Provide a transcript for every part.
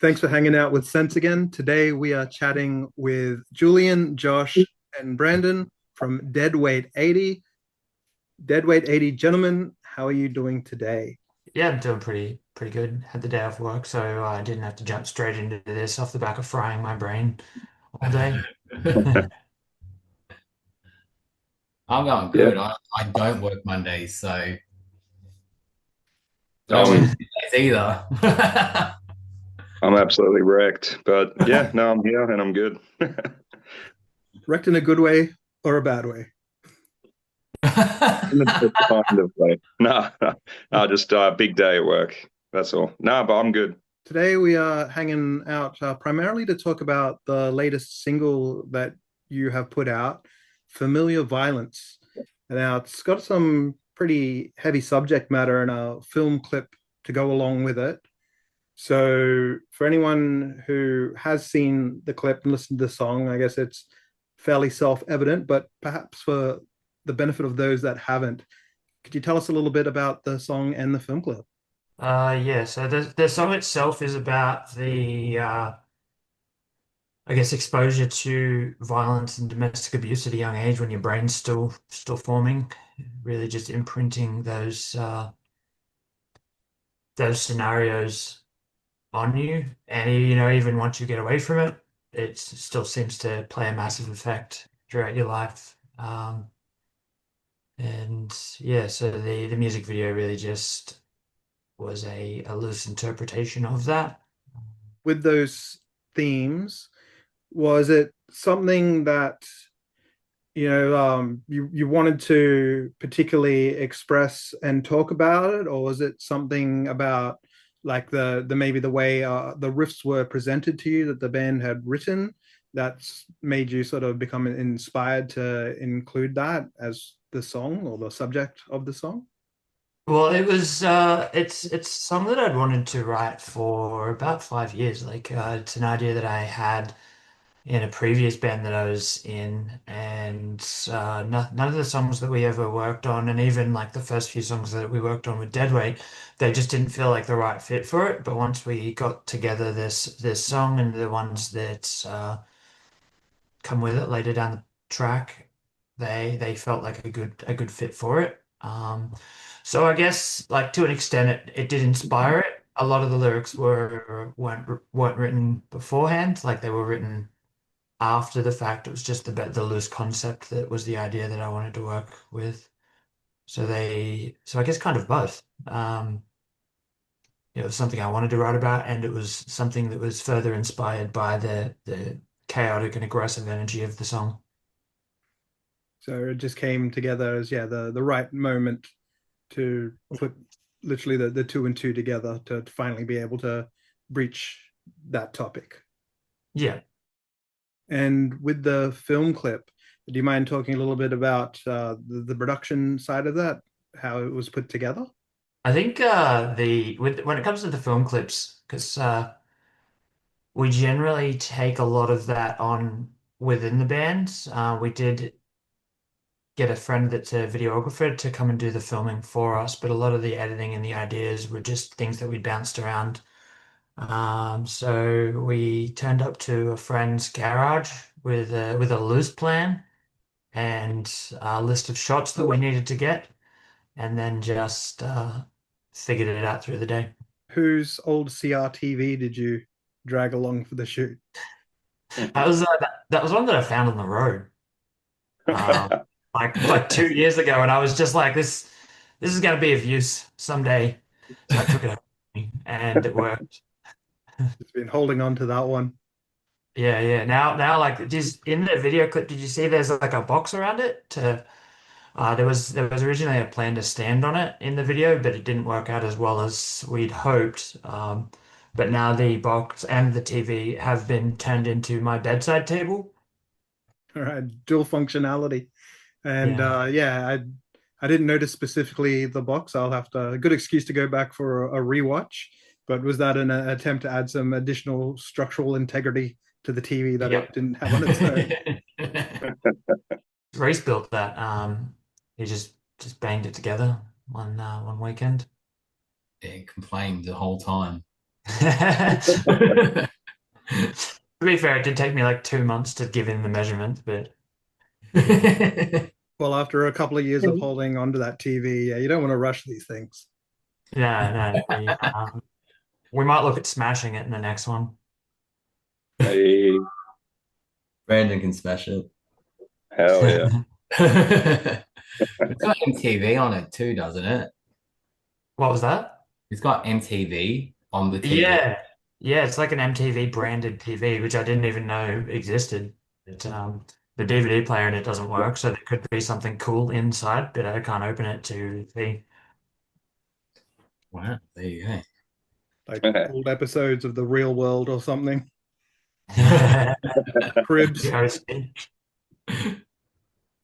Thanks for hanging out with Sense again. Today we are chatting with Julian, Josh, and Brandon from Deadweight 80. Deadweight 80, gentlemen, how are you doing today? Yeah, I'm doing pretty good. Had the day off work, so I didn't have to jump straight into this off the back of frying my brain all day. I'm going Yeah, good. I don't work Mondays, so I don't work I'm Tuesdays either. I'm absolutely wrecked, but yeah, no, I'm here and I'm good. wrecked in a good way or a bad way. In the best kind of way. No, no, no, just a big day at work. That's all. No, but I'm good. Today we are hanging out primarily to talk about the latest single that you have put out, Familiar Violence. Now, it's got some pretty heavy subject matter and a film clip to go along with it. So, for anyone who has seen the clip and listened to the song, I guess it's fairly self-evident, but perhaps for the benefit of those that haven't, could you tell us a little bit about the song and the film clip? Yeah, so the song itself is about the I guess exposure to violence and domestic abuse at a young age when your brain's still forming, really just imprinting those scenarios on you. And even once you get away from it, it still seems to play a massive effect throughout your life. And yeah, so the music video really just was a loose interpretation of that. With those themes, was it something that you wanted to particularly express and talk about it, or was it something about like the maybe the way the riffs were presented to you that the band had written that's made you sort of become inspired to include that as the song or the subject of the song? Well, it's a song that I'd wanted to write for about 5 years. It's an idea that I had in a previous band that I was in, and none of the songs that we ever worked on, and even like the first few songs that we worked on with Deadweight, they just didn't feel like the right fit for it. But once we got together this song and the ones that come with it later down the track, they felt like a good fit for it. So I guess like to an extent it did inspire it. A lot of the lyrics weren't written beforehand, like they were written after the fact. It was just the loose concept that was the idea that I wanted to work with. So I guess kind of both. It was something I wanted to write about, and it was something that was further inspired by the chaotic and aggressive energy of the song. So it just came together as yeah the right moment to put literally the two and two together to finally be able to breach that topic. Yeah. And with the film clip, do you mind talking a little bit about the production side of that, how it was put together? I think when it comes to the film clips, because we generally take a lot of that on within the band. We did get a friend that's a videographer to come and do the filming for us, but a lot of the editing and the ideas were just things that we bounced around. So we turned up to a friend's garage with a loose plan and a list of shots that we needed to get, and then just figured it out through the day. Whose old CRTV did you drag along for the shoot? That was one that I found on the road, um, like 2 years ago, and I was just like, this is going to be of use someday. So I took it home with me, and it worked. It's been holding on to that one. Yeah, yeah. Now, like, just in the video clip, did you see there's like a box around it to there was originally a plan to stand on it in the video, but it didn't work out as well as we'd hoped. But now the box and the TV have been turned into my bedside table. All right, dual functionality. And Yeah. yeah, I didn't notice specifically the box. I'll have to a good excuse to go back for a rewatch. But was that an attempt to add some additional structural integrity to the TV that it Yep. didn't have on its own? Reese built that. He just banged it together one weekend. Yeah, complained the whole time. To be fair, it did take me like 2 months to give in the measurement, but Well, after a couple of years of holding onto that TV, yeah, you don't want to rush these things. no, we might look at smashing it in the next one. Hey, Brandon can smash it. hell yeah. It's got MTV on it too, doesn't it? What was that? It's got MTV on the TV. Yeah, it's like an MTV branded TV, which I didn't even know existed. The DVD player in it doesn't work, so there could be something cool inside, but I can't open it to see. Wow, there you go. Like old episodes of The Real World or something. Yeah. Cribs.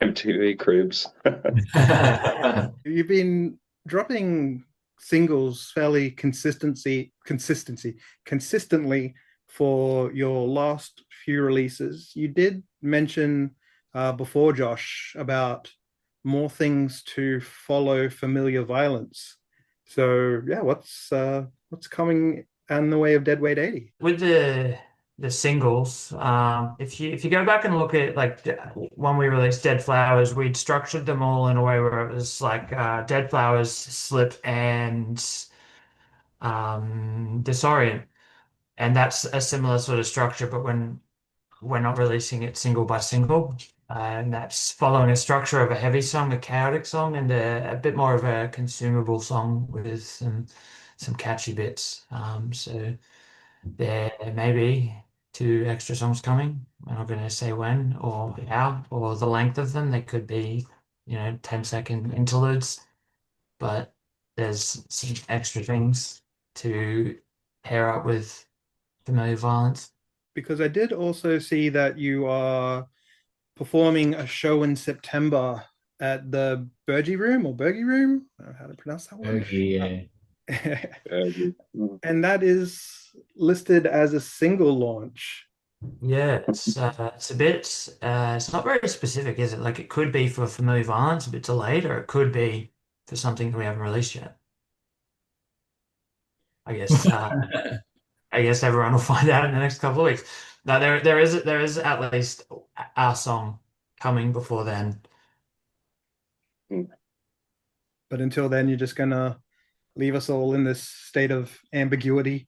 MTV Cribs. You've been dropping singles fairly consistently for your last few releases. You did mention before, Josh, about more things to follow Familiar Violence. So yeah, what's coming in the way of Deadweight 80? With the singles, if you go back and look at like when we released Dead Flowers, we'd structured them all in a way where it was like Dead Flowers, Slip, and Disorient, and that's a similar sort of structure, but when we're not releasing it single by single. And that's following a structure of a heavy song, a chaotic song, and a bit more of a consumable song with some catchy bits. So there may be two extra songs coming. I'm not going to say when or how or the length of them. They could be, 10-second interludes, but there's some extra things to pair up with Familiar Violence. Because I did also see that you are performing a show in September at the Bergie Room or Bergie Room. I don't know how to pronounce that one. Yeah. And that is listed as a single launch. Yeah, it's a bit it's not very specific, is it? Like it could be for Familiar Violence, a bit delayed, or it could be for something that we haven't released yet. I guess I guess everyone will find out in the next couple of weeks. No, there is at least our song coming before then. But until then, you're just gonna leave us all in this state of ambiguity.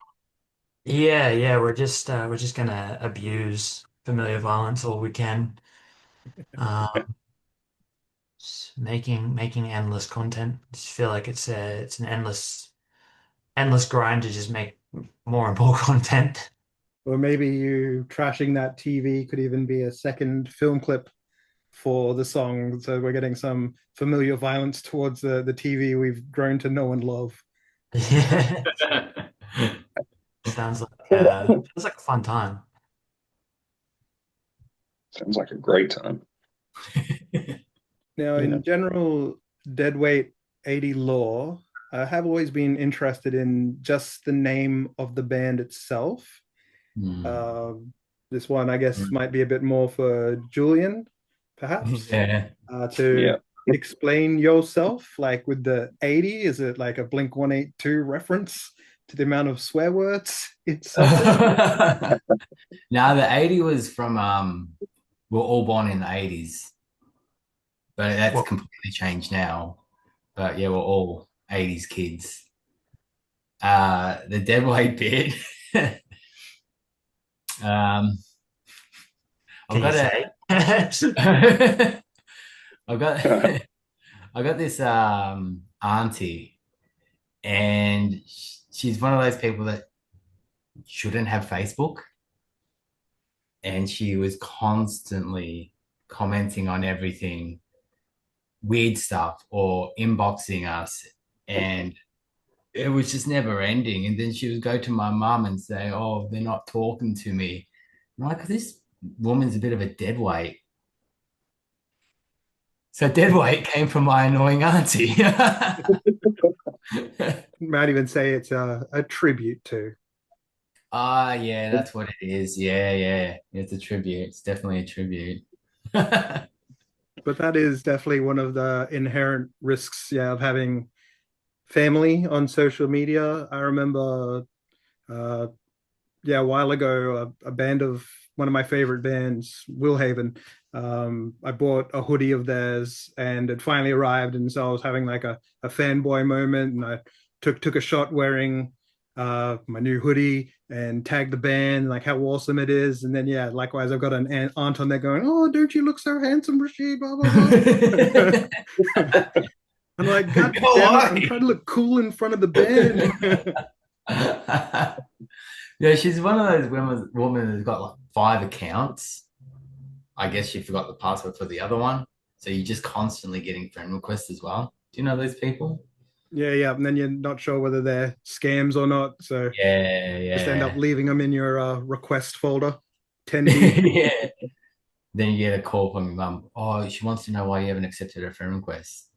Yeah, we're just gonna abuse Familiar Violence all we can. Um, making endless content. I just feel like it's an endless grind to just make more and more content. Or maybe you trashing that TV could even be a second film clip for the song. So we're getting some familiar violence towards the TV we've grown to know and love. Yeah, sounds like a fun time. Sounds like a great time. Now, in general, Deadweight 80 lore, I have always been interested in just the name of the band itself. This one, I guess, might be a bit more for Julian, perhaps, to explain yourself. Like with the 80, is it like a Blink 182 reference to the amount of swear words it's No, the 80 was from we're all born in the 80s, but that's completely changed now. But yeah, we're all 80s kids. The deadweight bit. I've got I got this auntie, and she's one of those people that shouldn't have Facebook, and she was constantly commenting on everything, weird stuff, or inboxing us, and it was just never ending. And then she would go to my mum and say, "Oh, they're not talking to me." I'm like, this woman's a bit of a deadweight. So deadweight came from my annoying auntie. Might even say it's a tribute to. Yeah, that's what it is. Yeah. It's a tribute. It's definitely a tribute. But that is definitely one of the inherent risks, of having family on social media. I remember Uh, yeah, a while ago, a band of one of my favorite bands, Willhaven. I bought a hoodie of theirs, and it finally arrived, and so I was having like a fanboy moment, and I took a shot wearing my new hoodie and tagged the band, like how awesome it is. And then yeah, likewise, I've got an aunt on there going, "Oh, don't you look so handsome, Rashid?" Blah blah blah. I'm like, God Go damn it, I'm away. trying to look cool in front of the band. Yeah, she's one of those women who's got like 5 accounts. I guess she forgot the password for the other one. So you're just constantly getting friend requests as well. Do you know those people? Yeah, yeah. And then you're not sure whether they're scams or not. So Yeah, just end up yeah. leaving them in your request folder, 10 deep. Yeah. Then you get a call from your mum. Oh, she wants to know why you haven't accepted her friend request.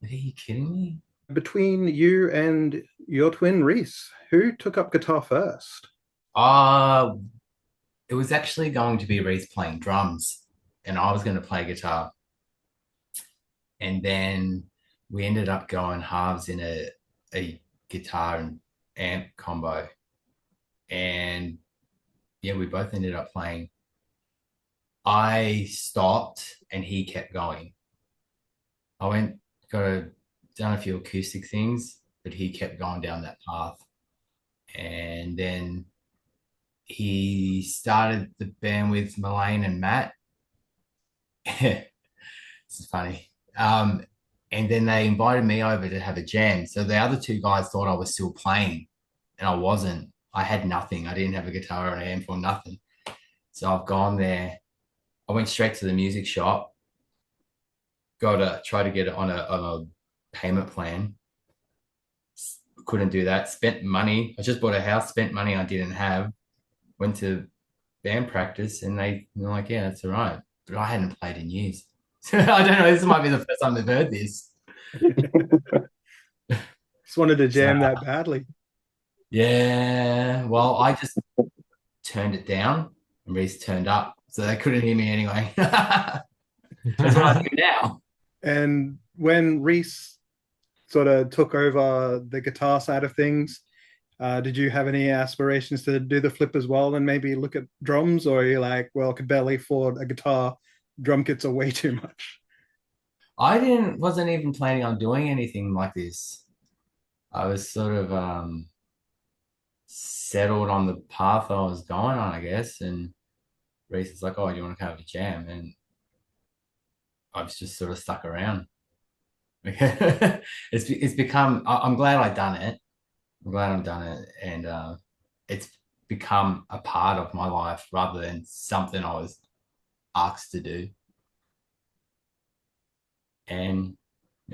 Are you kidding me? Between you and your twin Reese, who took up guitar first? Uh, it was actually going to be Reese playing drums, and I was going to play guitar. And then we ended up going halves in a guitar and amp combo. And yeah, we both ended up playing. I stopped and he kept going. I went, done a few acoustic things, but he kept going down that path. And then he started the band with Mullane and Matt. This is funny. And then they invited me over to have a jam. So the other two guys thought I was still playing, and I wasn't. I had nothing. I didn't have a guitar or an amp or nothing. So I've gone there. I went straight to the music shop, got to try to get it on a payment plan. Couldn't do that. Spent money. I just bought a house, spent money I didn't have. Went to band practice, and they were like, yeah, that's all right. But I hadn't played in years. I don't know. This might be the first time they've heard this. Just wanted to So, jam that badly. yeah. Well, I just turned it down and Reese turned up. So they couldn't hear me anyway. That's what I do now. And when Reese sort of took over the guitar side of things, did you have any aspirations to do the flip as well and maybe look at drums? Or are you like, well, could barely afford a guitar, drum kits are way too much? Wasn't even planning on doing anything like this. I was sort of settled on the path I was going on, I guess. And Reese is like, oh, do you want to come have a jam? And I've just sort of stuck around. It's become, I'm glad I've done it. I'm glad I've done it. And it's become a part of my life rather than something I was asked to do. And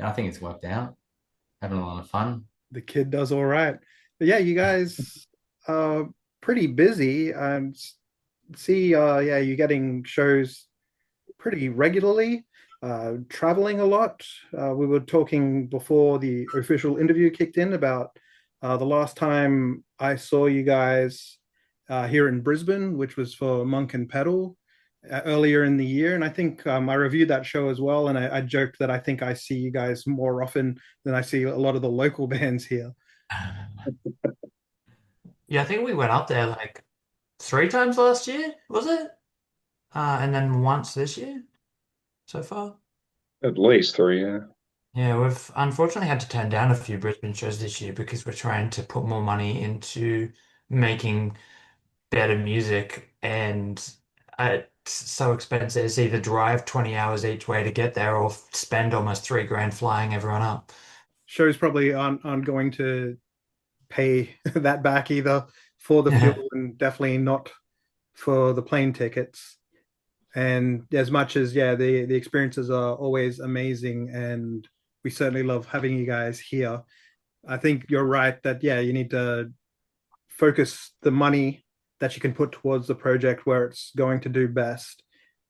I think it's worked out. Having a lot of fun. The kid does all right. But yeah, you guys are pretty busy. See, yeah, you're getting shows pretty regularly, traveling a lot. We were talking before the official interview kicked in about the last time I saw you guys here in Brisbane, which was for Monk and Pedal earlier in the year. And I think I reviewed that show as well. And I joked that I think I see you guys more often than I see a lot of the local bands here. Yeah, I think we went up there like 3 times last year, was it? And then once this year so far. At least three, yeah. Yeah, we've unfortunately had to turn down a few Brisbane shows this year because we're trying to put more money into making better music, and it's so expensive. It's either drive 20 hours each way to get there or spend almost 3 grand flying everyone up. Shows probably aren't going to pay that back either for the fuel and definitely not for the plane tickets. And as much as yeah, the experiences are always amazing, and we certainly love having you guys here. I think you're right that yeah, you need to focus the money that you can put towards the project where it's going to do best.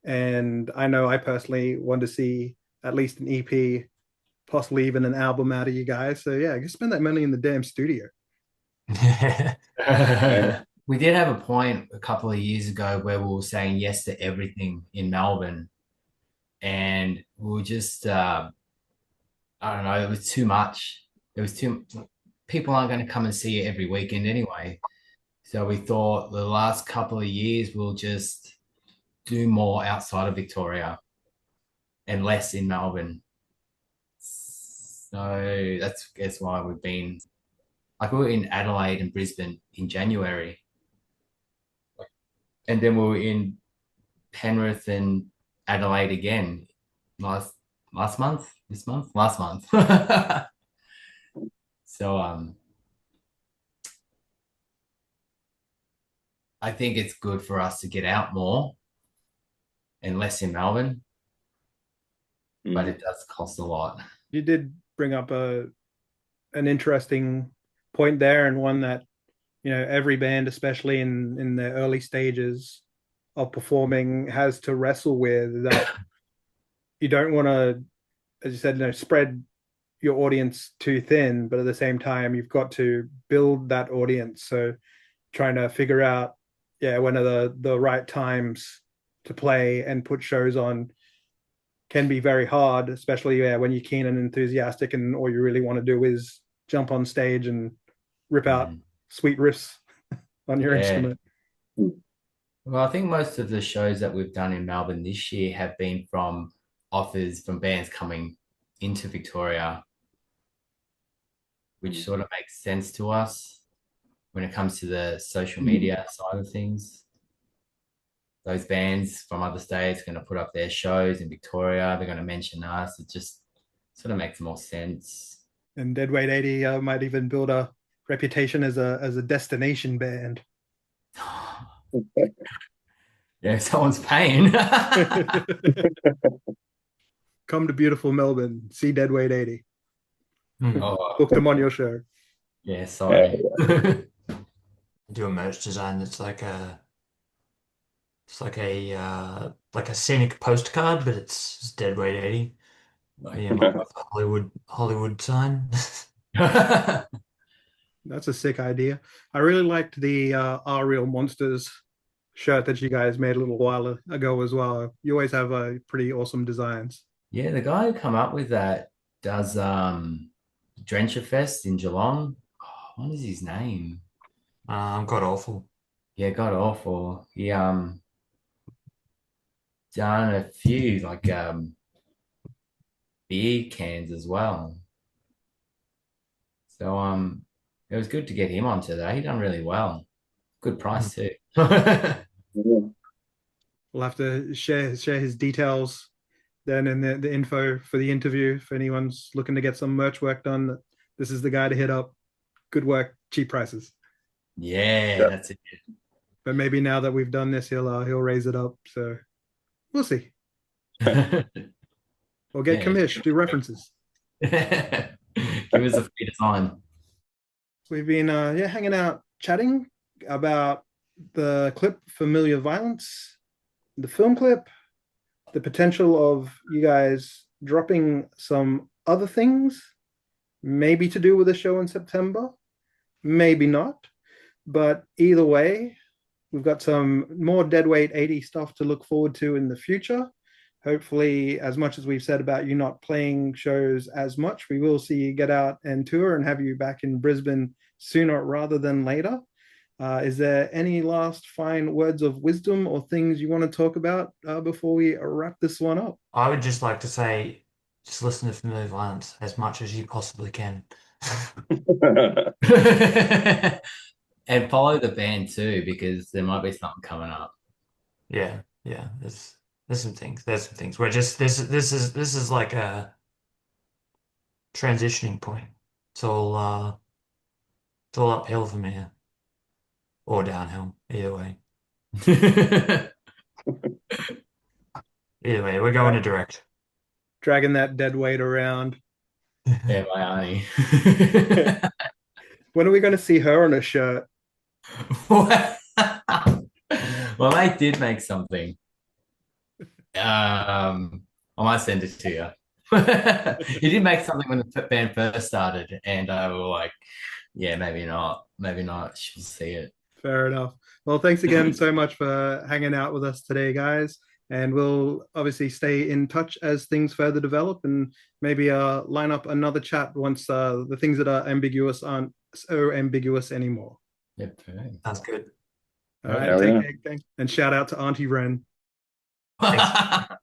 And I know I personally want to see at least an EP, possibly even an album out of you guys. So yeah, just spend that money in the damn studio. We did have a point a couple of years ago where we were saying yes to everything in Melbourne, and we were just I don't know, it was too much. It was too people aren't going to come and see you every weekend anyway. So we thought the last couple of years we'll just do more outside of Victoria and less in Melbourne. So that's why we've been like we were in Adelaide and Brisbane in January. And then we were in Penrith and Adelaide again last month, this month, last month. So I think it's good for us to get out more and less in Melbourne, but it does cost a lot. You did bring up an interesting point there, and one that every band, especially in the early stages of performing, has to wrestle with. That you don't want to, as you said, spread your audience too thin, but at the same time you've got to build that audience. So trying to figure out when are the right times to play and put shows on can be very hard, especially when you're keen and enthusiastic and all you really want to do is jump on stage and rip out sweet riffs on your instrument. Well, I think most of the shows that we've done in Melbourne this year have been from offers from bands coming into Victoria, which sort of makes sense to us when it comes to the social media side of things. Those bands from other states are going to put up their shows in Victoria. They're going to mention us. It just sort of makes more sense. And Deadweight 80 might even build a reputation as a destination band. Yeah, someone's paying. Come to beautiful Melbourne, see Deadweight 80. Book them on your show. Yeah, sorry. Do a merch design that's like a scenic postcard, but it's Deadweight 80. Yeah, Hollywood sign. That's a sick idea. I really liked the Are Real Monsters shirt that you guys made a little while ago as well. You always have pretty awesome designs. Yeah, the guy who come up with that does Drencher Fest in Geelong. Oh, what is his name? God Awful. Yeah, God Awful. He done a few like beer cans as well. So it was good to get him onto that. He done really well. Good price too. We'll have to share his details then in the info for the interview. If anyone's looking to get some merch work done, this is the guy to hit up. Good work, cheap prices. Yeah, that's it. But maybe now that we've done this, he'll raise it up. So we'll see. Or get commish, do references. Give us a free design. We've been hanging out, chatting about the clip Familiar Violence, the film clip, the potential of you guys dropping some other things, maybe to do with the show in September, maybe not. But either way, we've got some more Deadweight 80 stuff to look forward to in the future. Hopefully, as much as we've said about you not playing shows as much, we will see you get out and tour and have you back in Brisbane sooner rather than later. Is there any last fine words of wisdom or things you want to talk about before we wrap this one up? I would just like to say, just listen to Familiar Violence as much as you possibly can. And follow the band too, because there might be something coming up. Yeah. There's some things. We're just this is like a transitioning point. It's all uphill from here. Or downhill, either way. Either way, we're going to direct. Dragging that dead weight around. Yeah, my auntie. When are we going to see her on a shirt? Well, I did make something. I might send it to you. He did make something when the band first started, and I was like, yeah, maybe not. She'll see it. Fair enough. Well, thanks again so much for hanging out with us today, guys. And we'll obviously stay in touch as things further develop, and maybe line up another chat once the things that are ambiguous aren't so ambiguous anymore. Yep. Perfect. Sounds good. All right, Hell take yeah. care. And shout out to Auntie Ren. Thanks.